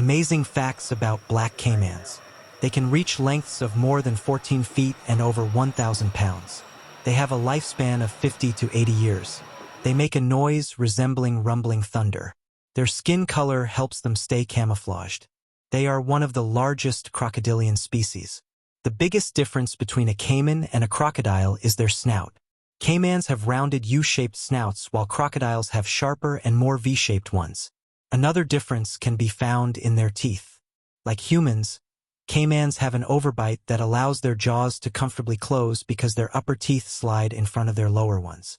Amazing facts about black caimans. They can reach lengths of more than 14 feet and over 1,000 pounds. They have a lifespan of 50 to 80 years. They make a noise resembling rumbling thunder. Their skin color helps them stay camouflaged. They are one of the largest crocodilian species. The biggest difference between a caiman and a crocodile is their snout. Caimans have rounded U-shaped snouts while crocodiles have sharper and more V-shaped ones. Another difference can be found in their teeth. Like humans, caimans have an overbite that allows their jaws to comfortably close because their upper teeth slide in front of their lower ones.